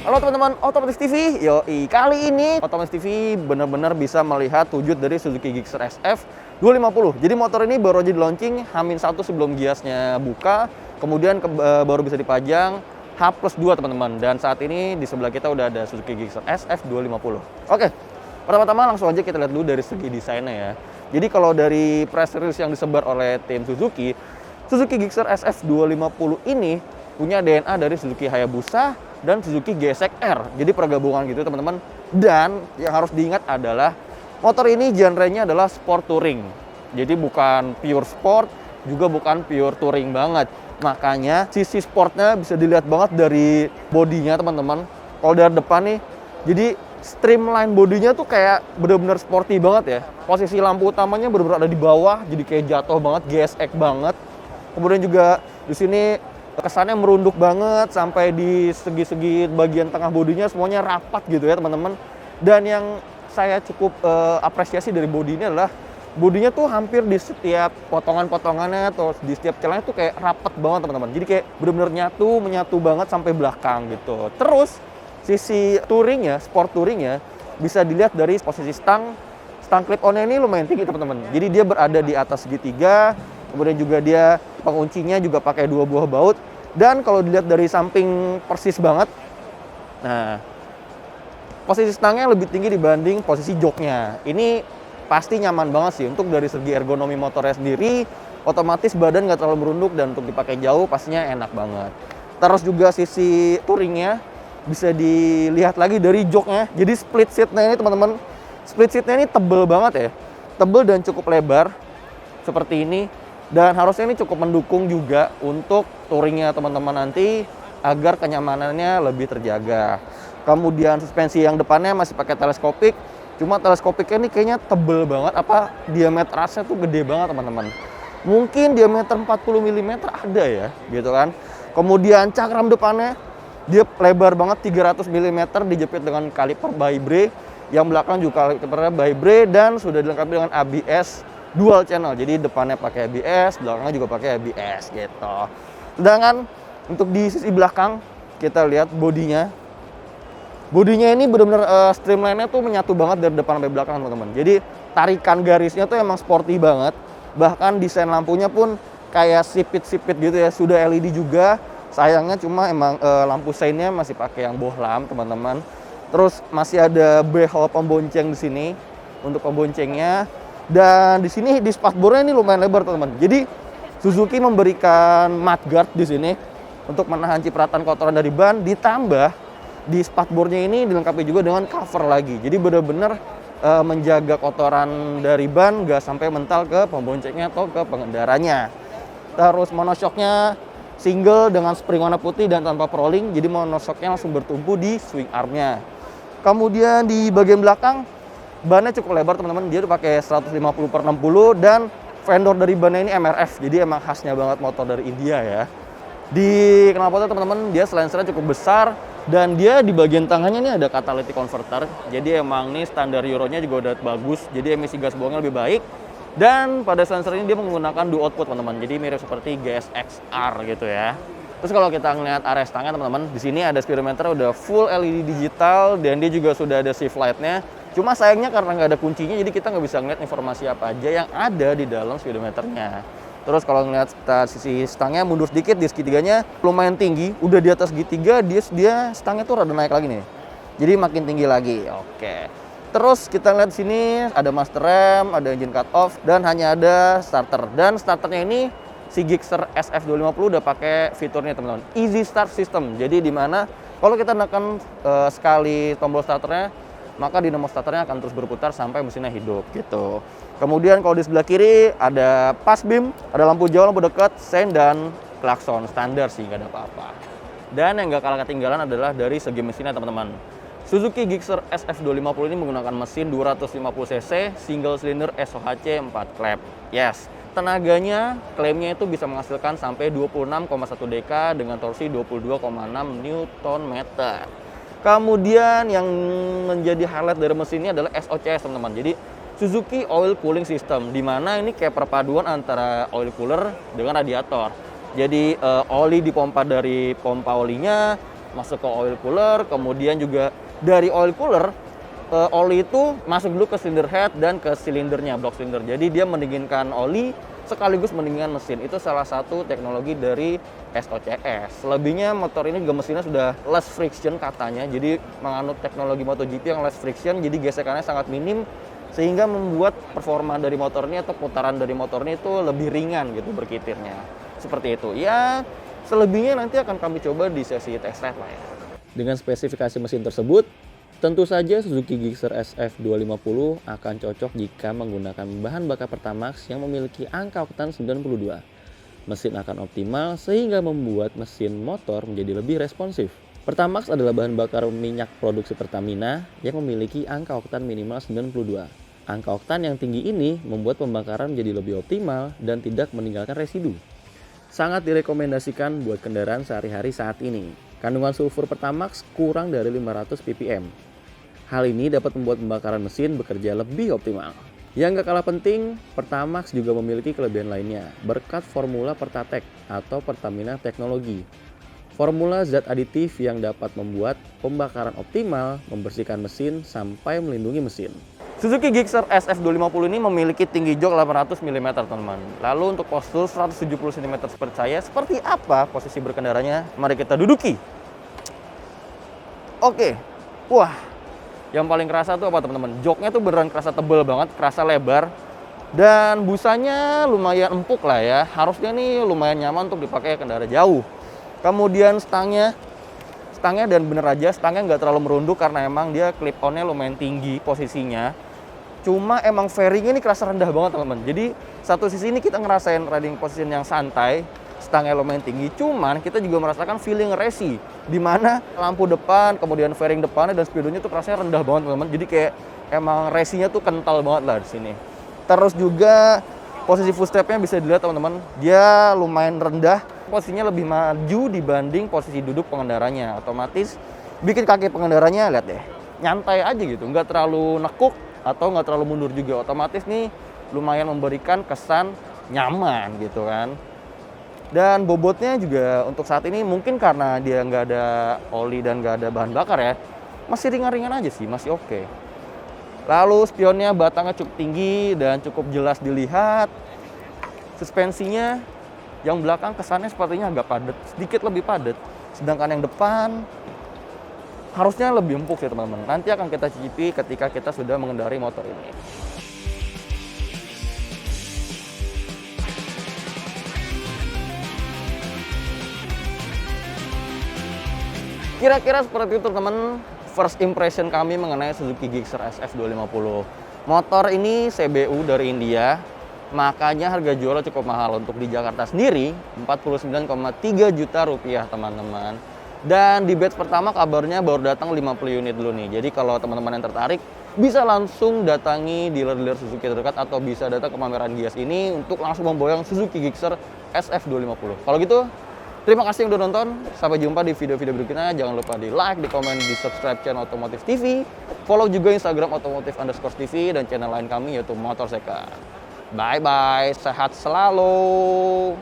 Halo teman-teman Otomotif TV, yoi kali ini Otomotif TV benar-benar bisa melihat wujud dari Suzuki Gixxer SF 250. Jadi motor ini baru aja di launching H-1 sebelum giasnya buka, kemudian baru bisa dipajang H+2 teman-teman. Dan saat ini di sebelah kita udah ada Suzuki Gixxer SF 250. Oke, pertama-tama langsung aja kita lihat dulu dari segi desainnya ya. Jadi kalau dari press release yang disebar oleh tim Suzuki, Suzuki Gixxer SF 250 ini punya DNA dari Suzuki Hayabusa dan Suzuki GSX-R. Jadi pergabungan gitu teman-teman. Dan yang harus diingat adalah motor ini genre-nya adalah sport touring. Jadi bukan pure sport, juga bukan pure touring banget. Makanya sisi sportnya bisa dilihat banget dari bodinya teman-teman. Kalau dari depan nih, jadi streamline bodinya tuh kayak bener-bener sporty banget ya. Posisi lampu utamanya bener-bener ada di bawah, jadi kayak jatuh banget, GSX banget. Kemudian juga di sini kesannya merunduk banget sampai di segi-segi bagian tengah bodinya semuanya rapat gitu ya teman-teman. Dan yang saya cukup apresiasi dari bodi ini adalah bodinya tuh hampir di setiap potongan-potongannya atau di setiap celahnya tuh kayak rapat banget teman-teman. Jadi kayak bener-bener menyatu banget sampai belakang gitu. Terus sisi touringnya, sport touringnya bisa dilihat dari posisi stang clip-onnya ini lumayan tinggi teman-teman. Jadi dia berada di atas segitiga. Kemudian juga dia penguncinya juga pakai 2 buah baut. Dan kalau dilihat dari samping persis banget, nah posisi stangnya lebih tinggi dibanding posisi joknya. Ini pasti nyaman banget sih untuk dari segi ergonomi motornya sendiri. Otomatis badan nggak terlalu merunduk dan untuk dipakai jauh pastinya enak banget. Terus juga sisi touringnya bisa dilihat lagi dari joknya. Jadi split seatnya ini teman-teman, split seatnya ini tebel banget ya. Tebel dan cukup lebar seperti ini. Dan harusnya ini cukup mendukung juga untuk touringnya teman-teman nanti agar kenyamanannya lebih terjaga. Kemudian suspensi yang depannya masih pakai teleskopik. Cuma teleskopiknya ini kayaknya tebel banget. Diameter asnya tuh gede banget teman-teman. Mungkin diameter 40 mm ada ya gitu kan. Kemudian cakram depannya dia lebar banget 300 mm dijepit dengan kaliper by Bre. Yang belakang juga kalipernya by Bre dan sudah dilengkapi dengan ABS dual channel. Jadi depannya pakai ABS, belakangnya juga pakai ABS gitu. Sedangkan untuk di sisi belakang kita lihat bodinya. Bodinya ini benar-benar streamline-nya tuh menyatu banget dari depan sampai belakang teman-teman. Jadi tarikan garisnya tuh emang sporty banget. Bahkan desain lampunya pun kayak sipit-sipit gitu ya. Sudah LED juga. Sayangnya cuma emang lampu seinnya masih pakai yang bohlam teman-teman. Terus masih ada behel pembonceng di sini untuk pemboncengnya. Dan di sini di spakbornya ini lumayan lebar teman-teman. Jadi Suzuki memberikan mudguard di sini untuk menahan cipratan kotoran dari ban. Ditambah di spakbornya ini dilengkapi juga dengan cover lagi. Jadi benar-benar menjaga kotoran dari ban gak sampai mental ke pemboncengnya atau ke pengendaranya. Terus monoshocknya single dengan spring warna putih dan tanpa rolling. Jadi monoshocknya langsung bertumpu di swing armnya. Kemudian di bagian belakang bannya cukup lebar teman-teman. Dia tuh pakai 150/60 dan vendor dari bannya ini MRF. Jadi emang khasnya banget motor dari India ya. Di knalpotnya teman-teman dia silencernya cukup besar dan dia di bagian tengahnya ini ada catalytic converter. Jadi emang nih standar Euro-nya juga udah bagus. Jadi emisi gas buangnya lebih baik. Dan pada silencer ini dia menggunakan dual output teman-teman. Jadi mirip seperti GSX-R gitu ya. Terus kalau kita ngeliat area stangnya teman-teman, di sini ada speedometer udah full LED digital dan dia juga sudah ada shift light-nya. Cuma sayangnya karena nggak ada kuncinya, jadi kita nggak bisa ngeliat informasi apa aja yang ada di dalam speedometernya. Terus kalau ngeliat sisi stangnya mundur sedikit, di segitiganya lumayan tinggi. Udah di atas segitiga, dia stangnya tuh rada naik lagi nih. Jadi makin tinggi lagi. Oke. Terus kita lihat di sini ada master rem, ada engine cut off, dan hanya ada starter. Dan starternya ini si Gixxer SF 250 udah pakai fiturnya teman-teman, Easy Start System. Jadi dimana kalau kita tekan sekali tombol starternya, maka dinamo starternya akan terus berputar sampai mesinnya hidup gitu. Kemudian kalau di sebelah kiri ada pass beam, ada lampu jauh, lampu dekat, sein dan klakson standar sih, nggak ada apa-apa. Dan yang nggak kalah ketinggalan adalah dari segi mesinnya teman-teman. Suzuki Gixxer SF 250 ini menggunakan mesin 250 cc single cylinder SOHC 4 klep. Yes, tenaganya klaimnya itu bisa menghasilkan sampai 26,1 dk dengan torsi 22,6 Nm. Kemudian yang menjadi highlight dari mesin ini adalah SOCS teman-teman. Jadi Suzuki Oil Cooling System, di mana ini kayak perpaduan antara oil cooler dengan radiator. Jadi oli dipompa dari pompa olinya, masuk ke oil cooler, kemudian juga dari oil cooler oli itu masuk dulu ke cylinder head dan ke silindernya, blok silinder. Jadi dia mendinginkan oli sekaligus mendinginkan mesin. Itu salah satu teknologi dari SOCS. Selebihnya motor ini juga mesinnya sudah less friction katanya. Jadi menganut teknologi MotoGP yang less friction, jadi gesekannya sangat minim sehingga membuat performa dari motor ini atau putaran dari motor ini itu lebih ringan gitu berkitirnya. Seperti itu. Ya, selebihnya nanti akan kami coba di sesi test ride lah ya. Dengan spesifikasi mesin tersebut, tentu saja Suzuki Gixxer SF 250 akan cocok jika menggunakan bahan bakar Pertamax yang memiliki angka oktan 92. Mesin akan optimal sehingga membuat mesin motor menjadi lebih responsif. Pertamax adalah bahan bakar minyak produksi Pertamina yang memiliki angka oktan minimal 92. Angka oktan yang tinggi ini membuat pembakaran menjadi lebih optimal dan tidak meninggalkan residu. Sangat direkomendasikan buat kendaraan sehari-hari saat ini. Kandungan sulfur Pertamax kurang dari 500 ppm. Hal ini dapat membuat pembakaran mesin bekerja lebih optimal. Yang gak kalah penting, Pertamax juga memiliki kelebihan lainnya berkat formula Pertatek atau Pertamina Teknologi. Formula zat aditif yang dapat membuat pembakaran optimal, membersihkan mesin, sampai melindungi mesin. Suzuki Gixxer SF 250 ini memiliki tinggi jok 800 mm, teman-teman. Lalu untuk postur 170 cm seperti saya, seperti apa posisi berkendaranya? Mari kita duduki. Oke, wah. Yang paling kerasa tuh apa teman-teman? Joknya tuh beneran kerasa tebel banget, kerasa lebar. Dan busanya lumayan empuk lah ya. Harusnya nih lumayan nyaman untuk dipakai kendara jauh. Kemudian stangnya dan bener aja stangnya nggak terlalu merunduk karena emang dia clip on-nya lumayan tinggi posisinya. Cuma emang fairingnya ini kerasa rendah banget teman-teman. Jadi satu sisi ini kita ngerasain riding position yang santai, stangnya lumayan tinggi, cuman kita juga merasakan feeling racing di mana lampu depan, kemudian fairing depannya dan speedonya tuh rasanya rendah banget teman-teman. Jadi kayak emang racingnya tuh kental banget lah di sini. Terus juga posisi footstepnya bisa dilihat teman-teman, dia lumayan rendah, posisinya lebih maju dibanding posisi duduk pengendaranya. Otomatis bikin kaki pengendaranya lihat deh, nyantai aja gitu, nggak terlalu nekuk atau nggak terlalu mundur juga. Otomatis nih lumayan memberikan kesan nyaman gitu kan. Dan bobotnya juga untuk saat ini mungkin karena dia nggak ada oli dan nggak ada bahan bakar ya, masih ringan-ringan aja sih, masih oke. Lalu spionnya batangnya cukup tinggi dan cukup jelas dilihat. Suspensinya yang belakang kesannya sepertinya agak padat, sedikit lebih padat. Sedangkan yang depan harusnya lebih empuk sih teman-teman. Nanti akan kita cicipi ketika kita sudah mengendarai motor ini. Kira-kira seperti itu teman, first impression kami mengenai Suzuki Gixxer SF 250. Motor ini CBU dari India, makanya harga jualnya cukup mahal. Untuk di Jakarta sendiri 49,3 juta rupiah teman-teman. Dan di batch pertama kabarnya baru datang 50 unit dulu nih. Jadi kalau teman-teman yang tertarik bisa langsung datangi dealer-dealer Suzuki terdekat atau bisa datang ke pameran Gias ini untuk langsung memboyong Suzuki Gixxer SF 250. Kalau gitu, terima kasih yang udah nonton. Sampai jumpa di video-video berikutnya. Jangan lupa di like, di komen, di subscribe channel Otomotif TV. Follow juga Instagram otomotif_tv dan channel lain kami yaitu Motor Second. Bye-bye, sehat selalu.